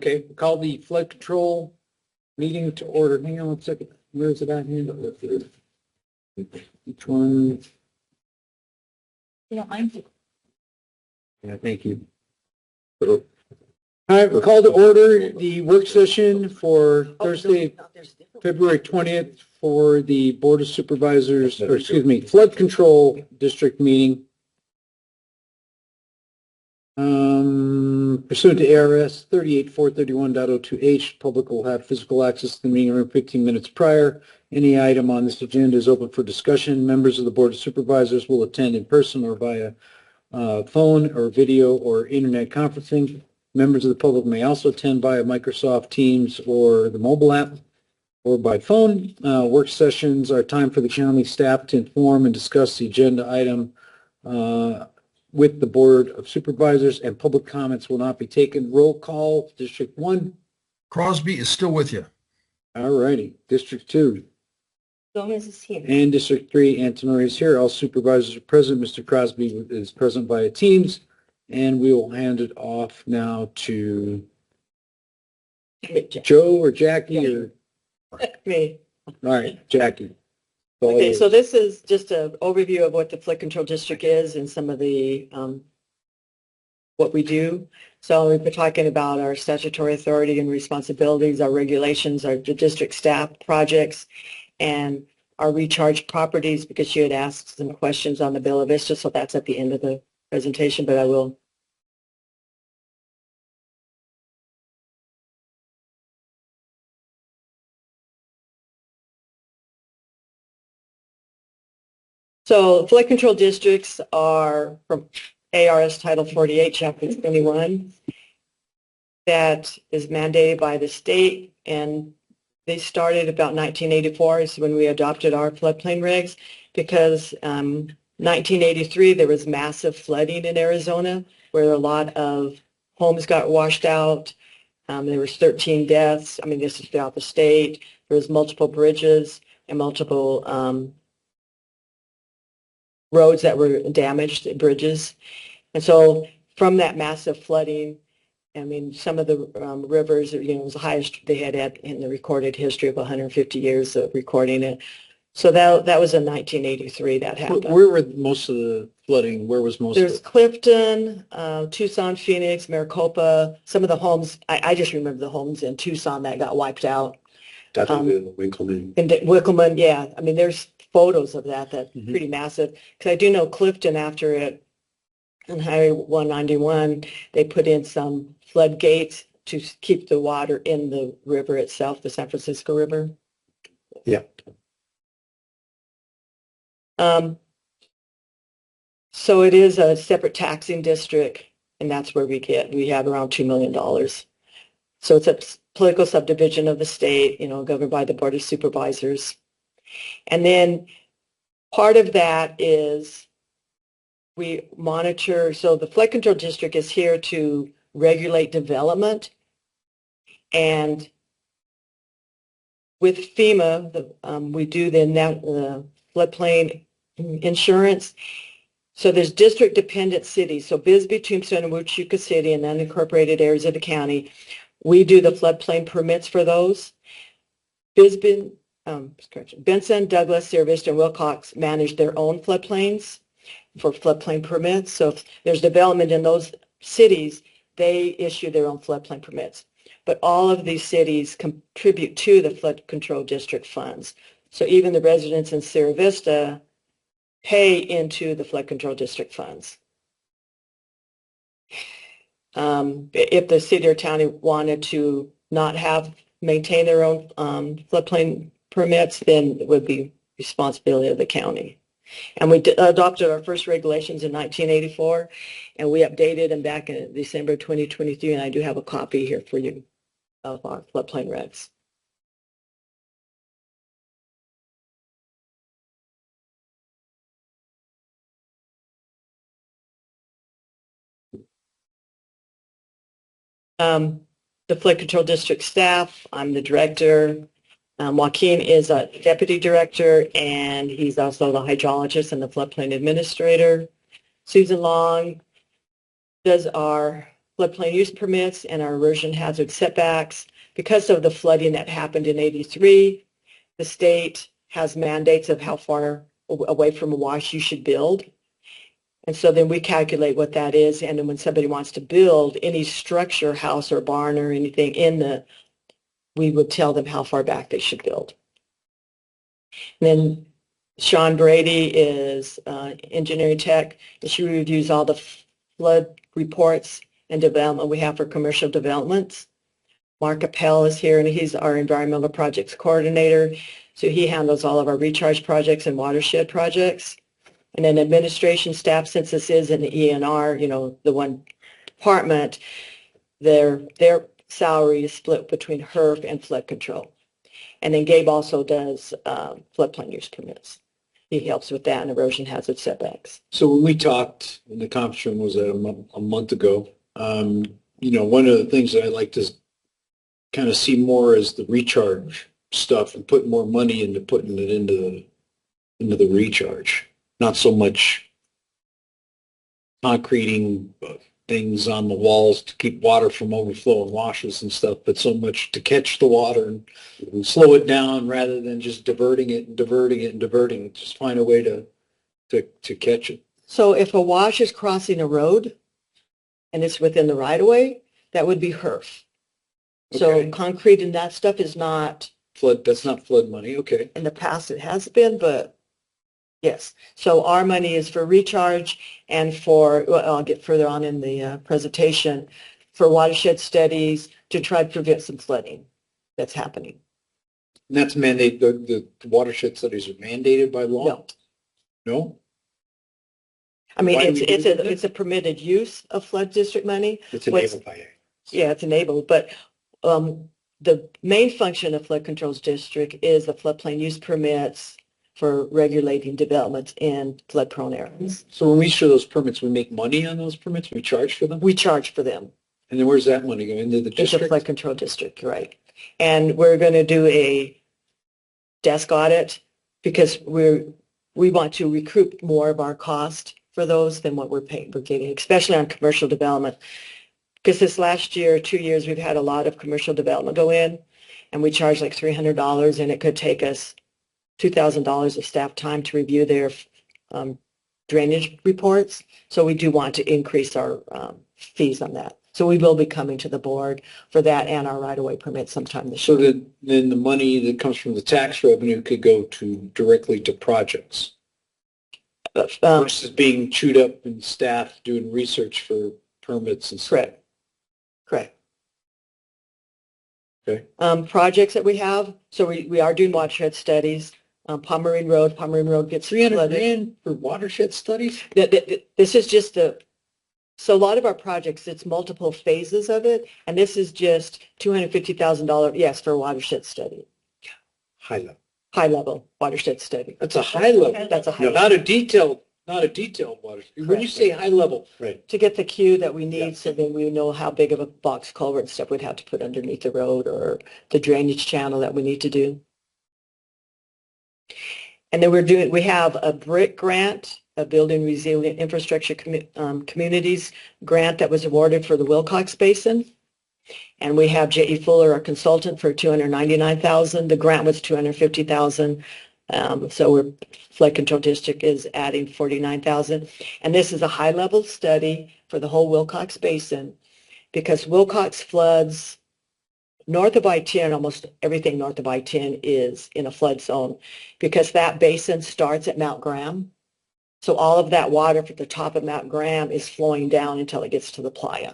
Okay, call the flood control meeting to order. Hang on one second. Where is it at here? Each one. Yeah, I'm. Yeah, thank you. All right, we'll call to order the work session for Thursday, February 20th for the Board of Supervisors, or excuse me, Flood Control District meeting. Pursuant to ARS 38431.02H, public will have physical access to the meeting room 15 minutes prior. Any item on this agenda is open for discussion. Members of the Board of Supervisors will attend in person or via phone or video or internet conferencing. Members of the public may also attend via Microsoft Teams or the mobile app or by phone. Work sessions are time for the county staff to inform and discuss the agenda item with the Board of Supervisors, and public comments will not be taken. Roll call, District 1. Crosby is still with you. All righty. District 2. Gomez is here. And District 3, Antonori is here. All supervisors are present. Mr. Crosby is present via Teams, and we will hand it off now to Joe or Jackie or Me. all right, Jackie. Okay, so this is just an overview of what the flood control district is and some of the, what we do. So we've been talking about our statutory authority and responsibilities, our regulations, our district staff projects, and our recharge properties, because you had asked some questions on the Bella Vista, so that's at the end of the presentation, but I will. So flood control districts are from ARS Title 48, Chapter 21. That is mandated by the state, and they started about 1984 is when we adopted our floodplain regs, because 1983 there was massive flooding in Arizona where a lot of homes got washed out. There was 13 deaths. I mean, this is throughout the state. There was multiple bridges and multiple roads that were damaged, bridges. And so from that massive flooding, I mean, some of the rivers, you know, was the highest they had in the recorded history of 150 years of recording it. So that was in 1983 that happened. Where were most of the flooding? Where was most There's of it? Clifton, Tucson, Phoenix, Maricopa. Some of the homes, I just remember the homes in Tucson that got wiped out. Winkleman. And Wickleman, yeah. I mean, there's photos of that. That's pretty massive. Because I do know Clifton, after it, on Highway 191, they put in some floodgates to keep the water in the river itself, the San Francisco River. Yeah. So it is a separate taxing district, and that's where we have around $2 million. So it's a political subdivision of the state, you know, governed by the Board of Supervisors. And then part of that is we monitor, so the flood control district is here to regulate development, and with FEMA, we do the floodplain insurance. So there's district-dependent cities. So Bisbee, Tombstone, and Huachuca City, and unincorporated areas of the county, we do the floodplain permits for those. Benson, Douglas, Sierra Vista, and Wilcox manage their own floodplains for floodplain permits. So if there's development in those cities, they issue their own floodplain permits. But all of these cities contribute to the flood control district funds. So even the residents in Sierra Vista pay into the flood control district funds. If the city or county wanted to not maintain their own floodplain permits, then it would be responsibility of the county. And we adopted our first regulations in 1984, and we updated them back in December 2023, and I do have a copy here for you of our floodplain regs. The flood control district staff, I'm the director. Joaquin is a deputy director, and he's also the hydrologist and the floodplain administrator. Susan Long does our floodplain use permits and our erosion hazard setbacks. Because of the flooding that happened in 83, the state has mandates of how far away from a wash you should build. And so then we calculate what that is. And then when somebody wants to build any structure, house or barn or anything we would tell them how far back they should build. And then Sean Brady is engineering tech, and she reviews all the flood reports and development we have for commercial developments. Mark Appel is here, and he's our environmental projects coordinator. So he handles all of our recharge projects and watershed projects. And then administration staff, since this is an ENR, the one department, their salary is split between HERF and flood control. And then Gabe also does floodplain use permits. He helps with that and erosion hazard setbacks. So when we talked in the conference room, was that a month ago, one of the things that I like to kind of see more is the recharge stuff and put more money into putting it into the recharge. Not so much concreting things on the walls to keep water from overflowing washes and stuff, but so much to catch the water and slow it down rather than just diverting it and diverting it and diverting it. Just find a way to catch it. So if a wash is crossing a road and it's within the right of way, that would be HERF. So Okay. concrete and that stuff is not Flood, that's not flood money. Okay. in the past. It has been, but yes. So our money is for recharge and I'll get further on in the presentation, for watershed studies to try to prevent some flooding that's happening. And that's mandate, the watershed studies are mandated by law? No. No? I mean, Why do we do that? it's a permitted use of flood district money. It's What's- enabled by Yeah, it's enabled, but the main function of flood controls district is the floodplain use permits for regulating developments in flood-prone areas. So when we issue those permits, we make money on those permits? We charge for them? We charge for them. And then where's that money go? Into the It's a district? flood control district, right? And we're going to do a desk audit because we want to recoup more of our cost for those than what we're getting, especially on commercial development. Because this last year, 2 years, we've had a lot of commercial development go in, and we charge like $300, and it could take us $2,000 of staff time to review their drainage reports. So we do want to increase our fees on that. So we will be coming to the board for that and our right-of-way permit sometime this So year. then the money that comes from the tax revenue could go directly to projects versus being chewed up and staff doing research for permits and stuff. Correct. Correct. Okay. Projects that we have, so we are doing watershed studies. Pomerine Road gets 300 flooded. grand for watershed studies? This is just so a lot of our projects, it's multiple phases of it, and this is just $250,000, yes, for a watershed study, High level. high level watershed study. That's a high level. That's a high No, level. not a detailed watershed. When you say high level, right? To get the queue that we Yeah. need, so then we know how big of a box culvert and stuff we'd have to put underneath the road or the drainage channel that we need to do. And then we have a BRIC grant, a Building Resilient Infrastructure Communities grant that was awarded for the Wilcox Basin. And we have J.E. Fuller, our consultant, for $299,000. The grant was $250,000. So Flood Control District is adding $49,000. And this is a high-level study for the whole Wilcox Basin because Wilcox floods north of I-10, almost everything north of I-10 is in a flood zone because that basin starts at Mount Graham. So all of that water from the top of Mount Graham is flowing down until it gets to the playa.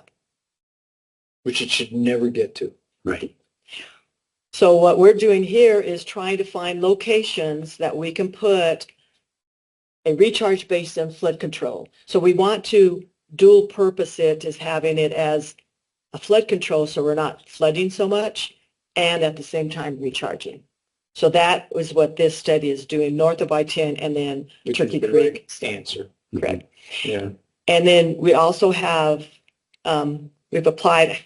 Which it should never get to. Right. So what we're doing here is trying to find locations that we can put a recharge basin flood control. So we want to dual purpose it as having it as a flood control so we're not flooding so much and at the same time recharging. So that was what this study is doing north of I-10 and then Which Turkey is the Creek. right answer. Correct. Yeah. And then we also have, we've applied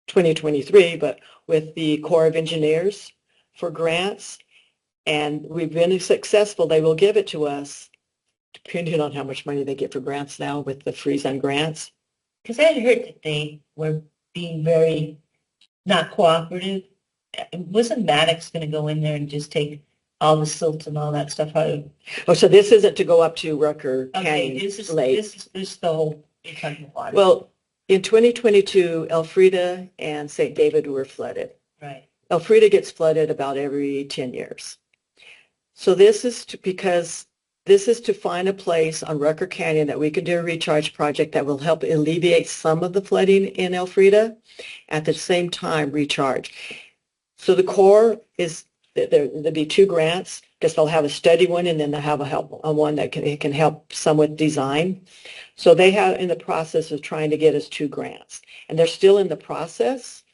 2023, but with the Corps of Engineers for grants, and we've been successful. They will give it to us, depending on how much money they get for grants now with the freeze on grants. because I had heard that they were being very not cooperative. Wasn't Maddox going to go in there and just take all the silt and all that stuff out of? Oh, so this isn't to go up to Rucker Okay, Canyon this is Lake. this is the whole Kentucky water. Well, in 2022, Elfrida and St. David were flooded. Right. Elfrida gets flooded about every 10 years. So this is because this is to find a place on Rucker Canyon that we can do a recharge project that will help alleviate some of the flooding in Elfrida, at the same time recharge. So the core is, there'll be 2 grants, because they'll have a study one and then they'll have a one that can help some with design. So they have in the process of trying to get us 2 grants, and they're still in the process.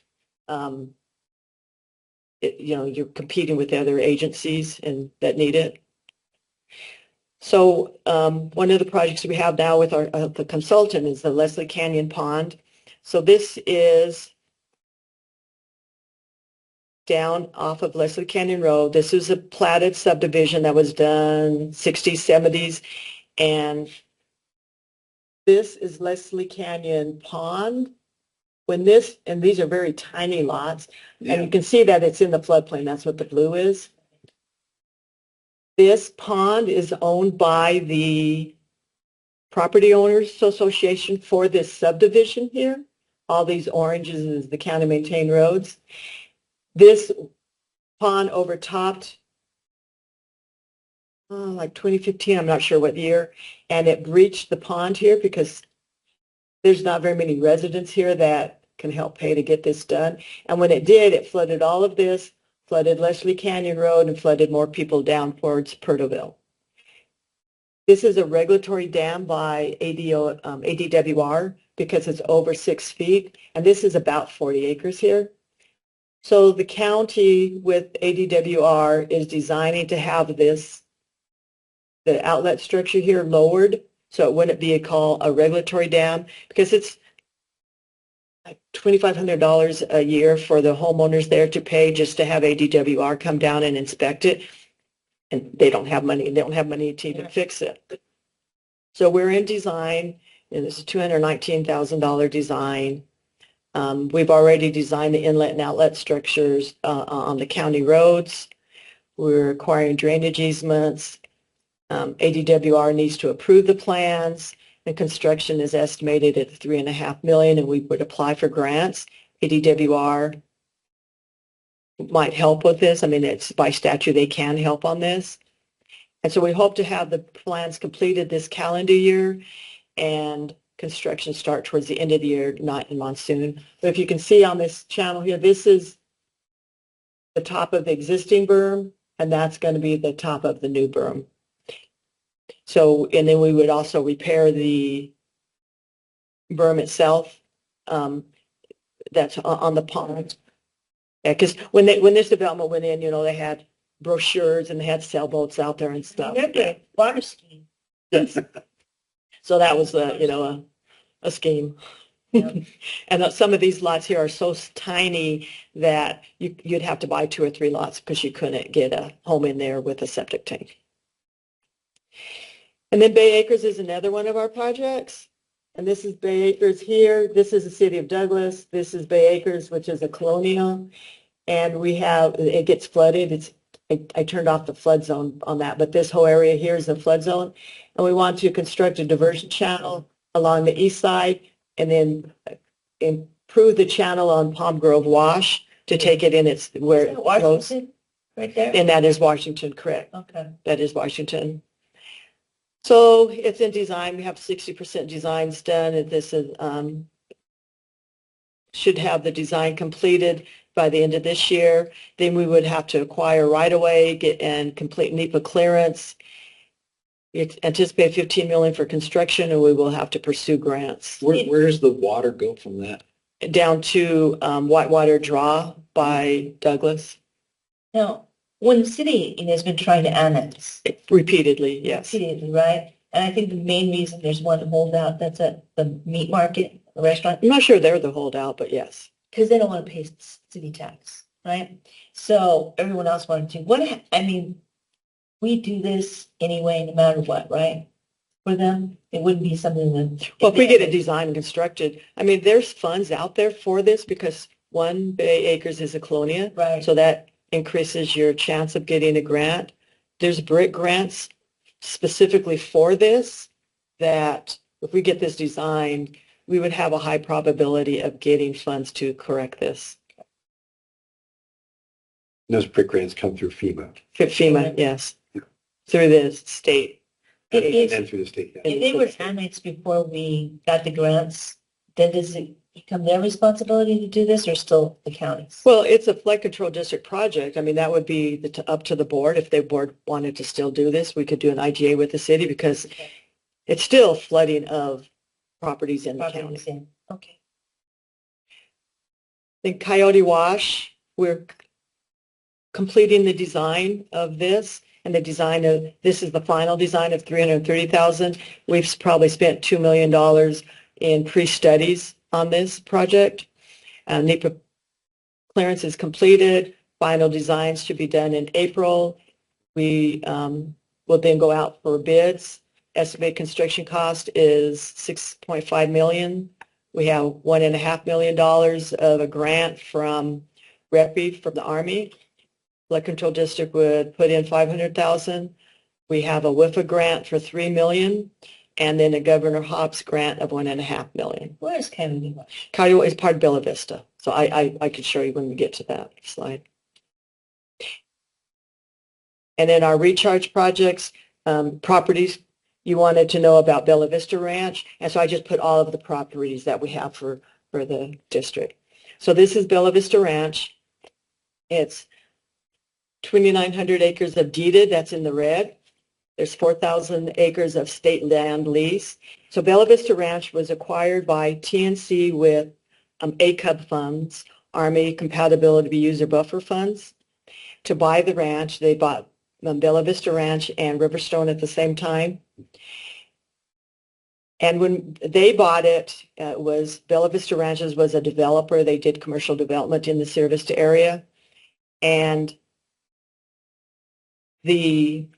You're competing with other agencies and that need it. So one of the projects we have now with the consultant is the Leslie Canyon Pond. So this is down off of Leslie Canyon Road. This is a platted subdivision that was done 60s, 70s, and this is Leslie Canyon Pond. And these are very tiny lots, and you can see that it's in the floodplain. That's what the blue is. This pond is owned by the Property Owners Association for this subdivision here. All these oranges is the county maintained roads. This pond overtopped like 2015, I'm not sure what year, and it breached the pond here because there's not very many residents here that can help pay to get this done. And when it did, it flooded all of this, flooded Leslie Canyon Road, and flooded more people down towards Pertoville. This is a regulatory dam by ADWR because it's over 6 feet, and this is about 40 acres here. So the county with ADWR is designing to have the outlet structure here lowered, so it wouldn't be a regulatory dam, because it's like $2,500 a year for the homeowners there to pay just to have ADWR come down and inspect it. And they don't have money. They don't have money to even fix it. So we're in design, and it's a $219,000 design. We've already designed the inlet and outlet structures on the county roads. We're acquiring drainage easements. ADWR needs to approve the plans, and construction is estimated at $3.5 million, and we would apply for grants. ADWR might help with this. I mean, it's by statute they can help on this. And so we hope to have the plans completed this calendar year and construction start towards the end of the year, not in monsoon. But if you can see on this channel here, this is the top of the existing berm, and that's going to be the top of the new berm. So, and then we would also repair the berm itself that's on the pond. Yeah, because when this development went in, they had brochures and they had sailboats out there and stuff. Remember, water skiing. So that was a scheme. Yep. And some of these lots here are so tiny that you'd have to buy 2 or 3 lots because you couldn't get a home in there with a septic tank. And then Bay Acres is another one of our projects. And this is Bay Acres here. This is the city of Douglas. This is Bay Acres, which is a colonial. And it gets flooded. I turned off the flood zone on that, but this whole area here is the flood zone. And we want to construct a diversion channel along the east side and then improve the channel on Palm Grove Wash to take it in where it goes. Washington, right there? And that is Washington, correct. Okay. That is Washington. So it's in design. We have 60% designs done, and this is, should have the design completed by the end of this year. Then we would have to acquire right-of-way and complete NEPA clearance. We anticipate $15 million for construction, and we will have to pursue grants. Where does the water go from that? Down to Whitewater Draw by Douglas. Now, when the city has been trying to annex, Repeatedly, yes. repeatedly, right? And I think the main reason there's one holdout that's at the meat market, the restaurant, I'm not sure they're the holdout, but yes. because they don't want to pay city tax, right? So everyone else wanted to. We do this anyway, no matter what, right? for them? It wouldn't be something that. Well, if we get it designed and constructed, I mean, there's funds out there for this because 1 Bay Acres is a colonia. Right. So that increases your chance of getting a grant. There's brick grants specifically for this that if we get this designed, we would have a high probability of getting funds to correct this. Those brick grants come through FEMA FEMA, yes, through the state. If and through the state. Yeah. they were annexed before we got the grants, then does it become their responsibility to do this or still the county's? Well, it's a flood control district project. I mean, that would be up to the board. If the board wanted to still do this, we could do an IGA with the city because it's still flooding of properties in the county. Properties in. Okay. In Coyote Wash, we're completing the design of this, and the design of this is the final design of $330,000. We've probably spent $2 million in pre-studies on this project. NEPA clearance is completed. Final designs should be done in April. We will then go out for bids. Estimated construction cost is $6.5 million. We have $1.5 million of a grant from REPI from the Army. Flood Control District would put in $500,000. We have a WIFA grant for $3 million, and then a Governor Hobbs grant of $1.5 million. Where is Coyote Wash? Coyote Wash is part of Bella Vista, so I could show you when we get to that slide. And then our recharge projects, properties, you wanted to know about Bella Vista Ranch, and so I just put all of the properties that we have for the district. So this is Bella Vista Ranch. It's 2,900 acres of deeded, that's in the red. There's 4,000 acres of state land lease. So Bella Vista Ranch was acquired by TNC with ACUB funds, Army Compatibility User Buffer funds. To buy the ranch, they bought Bella Vista Ranch and Riverstone at the same time. And when they bought it, was Bella Vista Ranches was a developer. They did commercial development in the Sierra Vista area. And the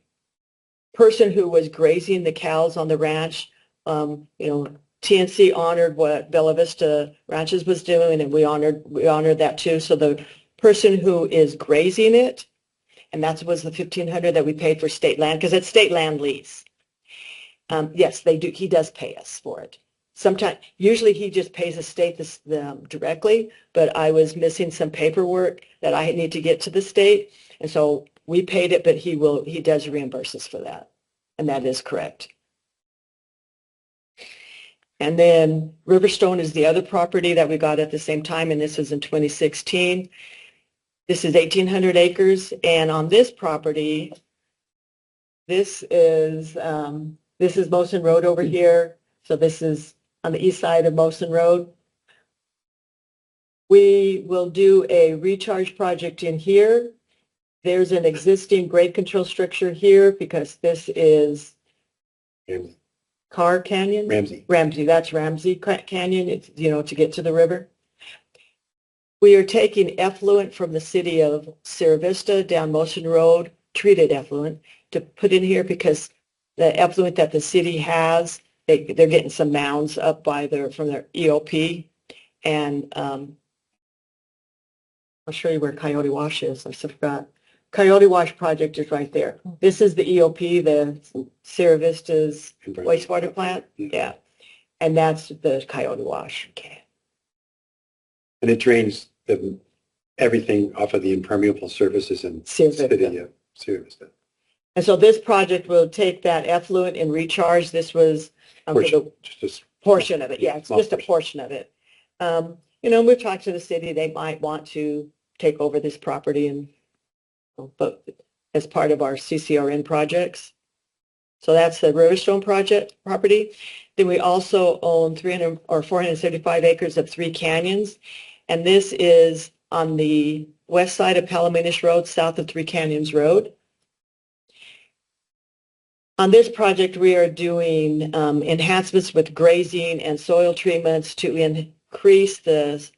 person who was grazing the cows on the ranch, TNC honored what Bella Vista Ranches was doing, and we honored that too. So the person who is grazing it, and that was the $1,500 that we paid for state land, because it's state land lease. Yes, they do. He does pay us for it. Usually he just pays the state directly, but I was missing some paperwork that I need to get to the state, and so we paid it, but he does reimburse us for that, and that is correct. And then Riverstone is the other property that we got at the same time, and this was in 2016. This is 1,800 acres, and on this property, this is Mosen Road over here. So this is on the east side of Mosen Road. We will do a recharge project in here. There's an existing grade control structure here because this is Carr Canyon? Ramsey, that's Ramsey Canyon, it's, to get to the river. We are taking effluent from the city of Sierra Vista down Mosen Road, treated effluent, to put in here because the effluent that the city has, they're getting some mounds up from their EOP. And I'll show you where Coyote Wash is. I forgot. Coyote Wash project is right there. This is the EOP, the Sierra Vista's wastewater plant. Yeah. And that's the Coyote Wash. Okay. And it drains everything off of the impermeable surfaces in Sierra Vista. And so this project will take that effluent and recharge. This was Just a portion of it. Yeah, it's just a portion of it. We've talked to the city. They might want to take over this property but as part of our CCRN projects. So that's the Riverstone project property. Then we also own 475 acres of Three Canyons. And this is on the west side of Palominas Road, south of Three Canyons Road. On this project, we are doing enhancements with grazing and soil treatments to increase the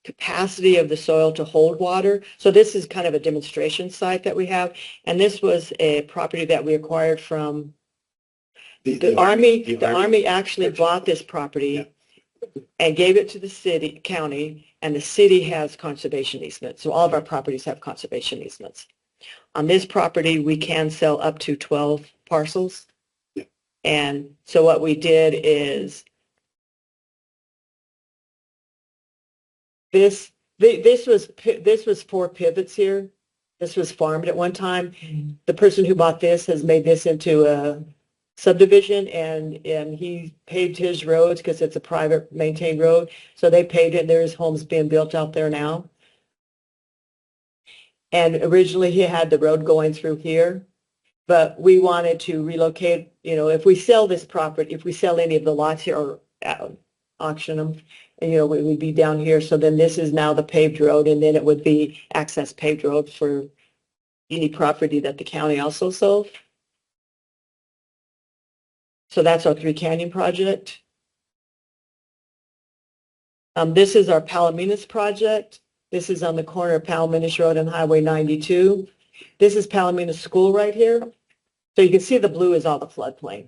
capacity of the soil to hold water. So this is kind of a demonstration site that we have. And this was a property that we acquired from The Army actually bought this property and gave it to the city, county, and the city has conservation easements. So all of our properties have conservation easements. On this property, we can sell up to 12 parcels. Yeah. And so what we did is this was 4 pivots here. This was farmed at one time. The person who bought this has made this into a subdivision, and he paved his roads because it's a private maintained road. So they paved it. There's homes being built out there now. And originally he had the road going through here, but we wanted to relocate, if we sell this property, if we sell any of the lots here or auction them, and, we would be down here. So then this is now the paved road, and then it would be access paved road for any property that the county also sold. So that's our Three Canyon project. This is our Palominas project. This is on the corner of Palominas Road and Highway 92. This is Palominas School right here. So you can see the blue is all the floodplain.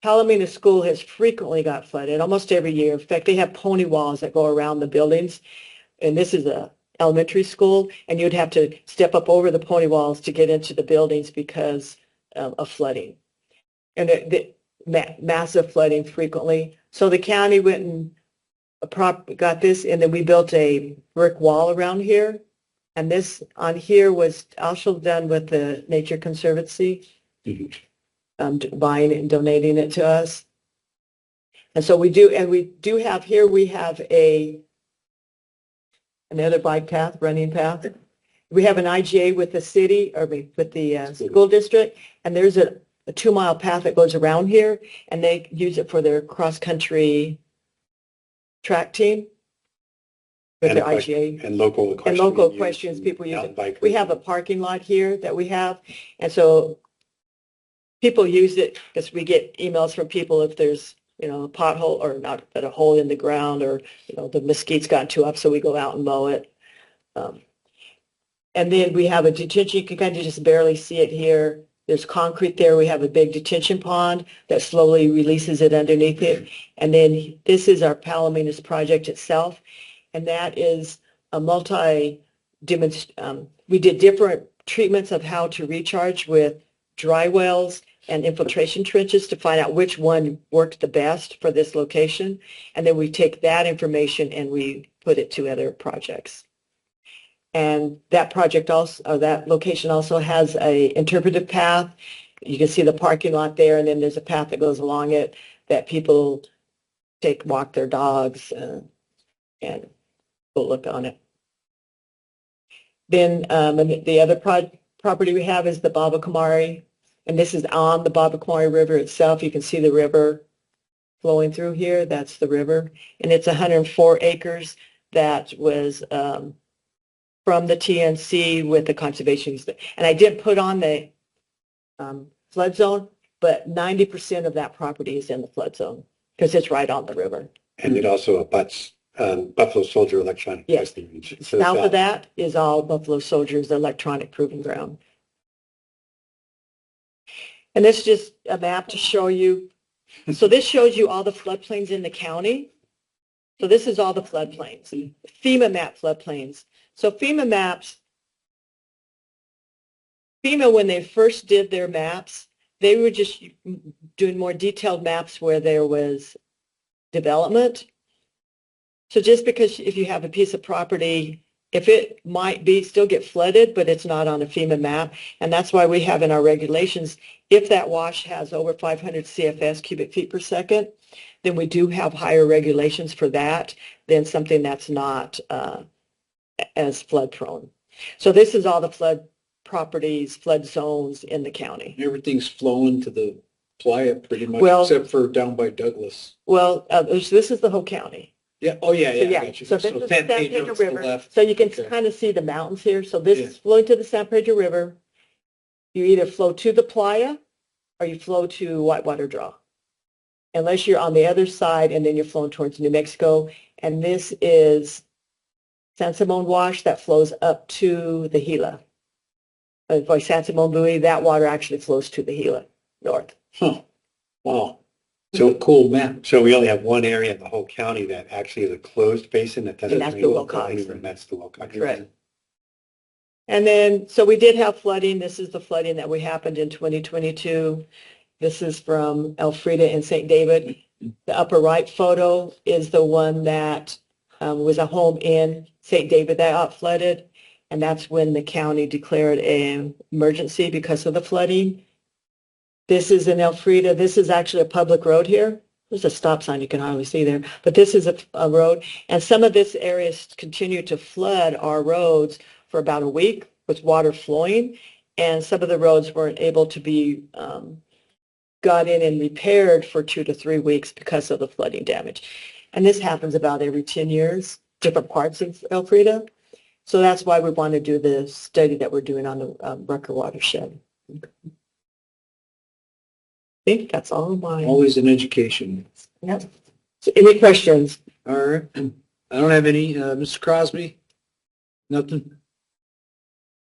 Palominas School has frequently got flooded, almost every year. In fact, they have pony walls that go around the buildings. And this is a elementary school, and you'd have to step up over the pony walls to get into the buildings because of flooding. And massive flooding frequently. So the county went and got this, and then we built a brick wall around here. And this on here was also done with the Nature Conservancy, buying and donating it to us. And so we do have here, we have another bike path, running path. We have an IGA with the city, or with the school district, and there's a 2-mile path that goes around here, and they use it for their cross-country track team with their IGA. And local equestrians. And local equestrians, people use it. We have a parking lot here that we have, and so people use it because we get emails from people if there's, a pothole, or not, but a hole in the ground, or, the mesquite's gotten too up, so we go out and mow it. And then we have a detention. You can kind of just barely see it here. There's concrete there. We have a big detention pond that slowly releases it underneath it. And then this is our Palominas project itself. And that is a we did different treatments of how to recharge with dry wells and infiltration trenches to find out which one worked the best for this location. And then we take that information and we put it to other projects. And that project also, or that location also has a interpretive path. You can see the parking lot there, and then there's a path that goes along it that people walk their dogs and go look on it. Then the other property we have is the Baba Kamari, and this is on the Baba Kamari River itself. You can see the river flowing through here. That's the river, and it's 104 acres that was from the TNC with the conservation easement. And I did put on the flood zone, but 90% of that property is in the flood zone because it's right on the river. And it also abuts Buffalo Soldier Electronic Yes. Testing Range. South of that is all Buffalo Soldiers Electronic Proving Ground. And this is just a map to show you. So this shows you all the floodplains in the county. So this is all the floodplains, FEMA map floodplains. So FEMA maps, when they first did their maps, they were just doing more detailed maps where there was development. So just because if you have a piece of property, if it might still get flooded, but it's not on a FEMA map, and that's why we have in our regulations, if that wash has over 500 CFS cubic feet per second, then we do have higher regulations for that than something that's not as flood prone. So this is all the flood properties, flood zones in the county. Everything's flowing to the playa pretty much, Well, except for down by Douglas. Well, this is the whole county. Yeah. Oh, yeah. So, Yeah. I got you. So this is San the San Pedro Pedro to the River. left. So you can Okay. kind of see the mountains here. So this Yeah. is flowing to the San Pedro River. You either flow to the playa or you flow to Whitewater Draw. Unless you're on the other side and then you're flowing towards New Mexico. And this is San Simon Wash that flows up to the Gila. By San Simon Buoy, that water actually flows to the Gila north. Huh. Wow. So- Cool map. So we only have one area in the whole county that actually is a closed basin that doesn't. And that's the drain Wilcox. anywhere, and that's the Wilcox. Correct. And then, so we did have flooding. This is the flooding that we happened in 2022. This is from Elfrida in St. David. The upper right photo is the one that was a home in St. David that got flooded. And that's when the county declared an emergency because of the flooding. This is in Elfrida. This is actually a public road here. There's a stop sign you can hardly see there, but this is a road. And some of this area continued to flood our roads for about a week with water flowing. And some of the roads weren't able to be got in and repaired for 2 to 3 weeks because of the flooding damage. And this happens about every 10 years, different parts of Elfrida. So that's why we want to do the study that we're doing on the Rucker watershed. I think that's all of mine. Always an education. Yep. So any questions? All right. I don't have any. Mr. Crosby? Nothing?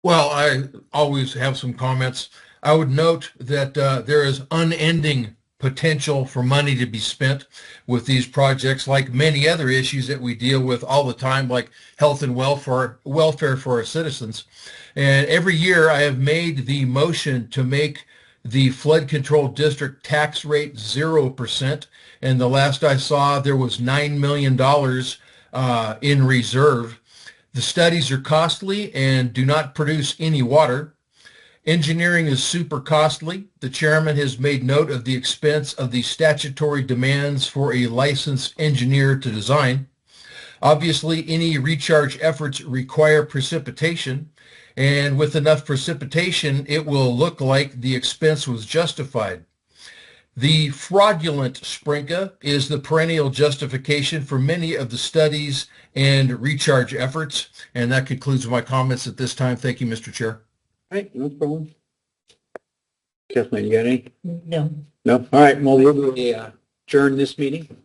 Well, I always have some comments. I would note that there is unending potential for money to be spent with these projects, like many other issues that we deal with all the time, like health and welfare for our citizens. And every year I have made the motion to make the flood control district tax rate 0%. And the last I saw, there was $9 million in reserve. The studies are costly and do not produce any water. Engineering is super costly. The chairman has made note of the expense of the statutory demands for a licensed engineer to design. Obviously, any recharge efforts require precipitation, and with enough precipitation, it will look like the expense was justified. The fraudulent SPRNCA is the perennial justification for many of the studies and recharge efforts. And that concludes my comments at this time. Thank you, Mr. Chair. All right, no problem. Kathleen, you got any? No. No? All right, well, we'll adjourn this meeting.